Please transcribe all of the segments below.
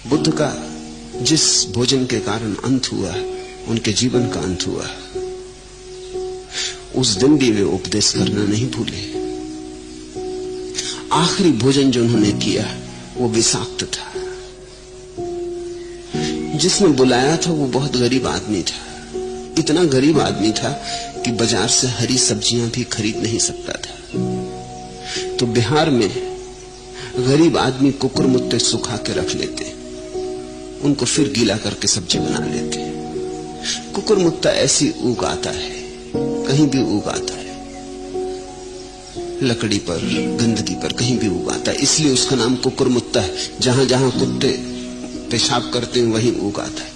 बुद्ध का जिस भोजन के कारण अंत हुआ, उनके जीवन का अंत हुआ, उस दिन भी वे उपदेश करना नहीं भूले। आखिरी भोजन जो उन्होंने किया वो विषाक्त था। जिसने बुलाया था वो बहुत गरीब आदमी था, इतना गरीब आदमी था कि बाजार से हरी सब्जियां भी खरीद नहीं सकता था। तो बिहार में गरीब आदमी कुकुरमुत्ते सुखा के रख लेते, उनको फिर गीला करके सब्जी बना लेते। कुकुरमुत्ता ऐसी उग आता है, कहीं भी उग आता है, लकड़ी पर, गंदगी पर, कहीं भी उग आता है, इसलिए उसका नाम कुकुरमुत्ता है। जहां जहां कुत्ते पेशाब करते हैं वहीं उग आता है।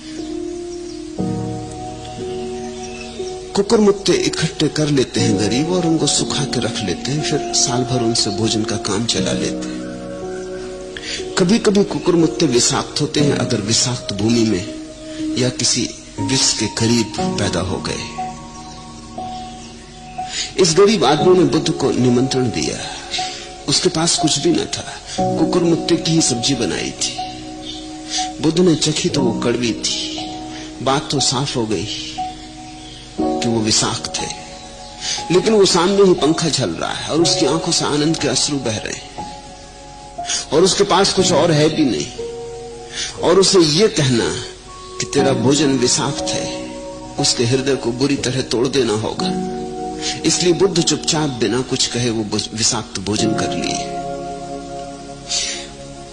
कुकुरमुत्ते इकट्ठे कर लेते हैं गरीब और उनको सुखा के रख लेते हैं, फिर साल भर उनसे भोजन का काम चला लेते हैं। कभी कभी कुकुरमुत्ते विषाक्त होते हैं, अगर विषाक्त भूमि में या किसी विष के करीब पैदा हो गए। इस गरीब आदमी ने बुद्ध को निमंत्रण दिया, उसके पास कुछ भी न था, कुकुरमुत्ते की ही सब्जी बनाई थी। बुद्ध ने चखी तो वो कड़वी थी। बात तो साफ हो गई कि वो विषाक्त है, लेकिन वो सामने ही पंखा चल रहा है और उसकी आंखों से आनंद के अश्रु बह रहे हैं और उसके पास कुछ और है भी नहीं। और उसे ये कहना कि तेरा भोजन विषाक्त है, उसके हृदय को बुरी तरह तोड़ देना होगा। इसलिए बुद्ध चुपचाप बिना कुछ कहे वो विषाक्त भोजन कर लिए।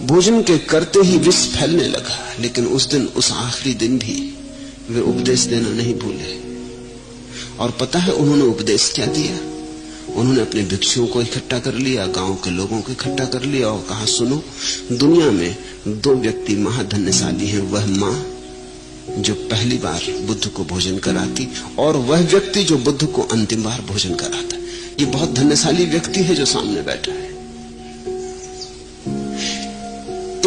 भोजन के करते ही विष फैलने लगा, लेकिन उस दिन, उस आखिरी दिन भी वे उपदेश देना नहीं भूले। और पता है उन्होंने उपदेश क्या दिया? उन्होंने अपने भिक्षुओं को इकट्ठा कर लिया, गांव के लोगों को इकट्ठा कर लिया और कहा, सुनो, दुनिया में दो व्यक्ति महाधन्यशाली हैं, वह मां जो पहली बार बुद्ध को भोजन कराती और वह व्यक्ति जो बुद्ध को अंतिम बार भोजन कराता। ये बहुत धन्यशाली व्यक्ति है जो सामने बैठा है।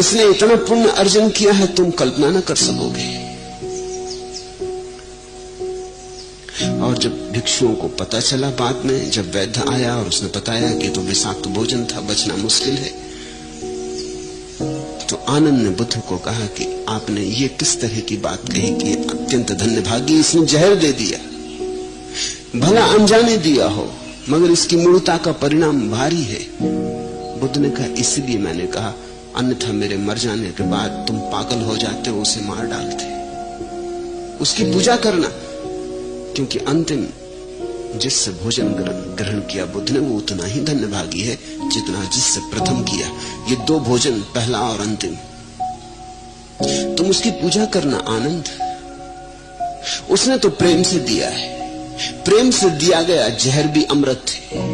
इसने इतना पुण्य अर्जन किया है तुम कल्पना न कर सकोगे। और जब भिक्षुओं को पता चला बाद में, जब वैद्य आया और उसने बताया कि तो विषाक्त भोजन था, बचना मुश्किल है, तो आनंद ने बुद्ध को कहा कि आपने ये किस तरह की बात कही कि अत्यंत धन्यभागी, इसने जहर दे दिया, भला अनजाने दिया हो, मगर इसकी मूर्खता का परिणाम भारी है। बुद्ध ने कहा, इसलिए मैंने कहा, अन्यथा मेरे मर जाने के बाद तुम पागल हो जाते, उसे मार डालते। उसकी पूजा करना, क्योंकि अंतिम जिससे भोजन ग्रहण किया बुद्ध ने वो उतना ही धन्यभागी है जितना जिससे प्रथम किया। ये दो भोजन, पहला और अंतिम, तुम उसकी पूजा करना। आनंद उसने तो प्रेम से दिया है, प्रेम से दिया गया जहर भी अमृत है।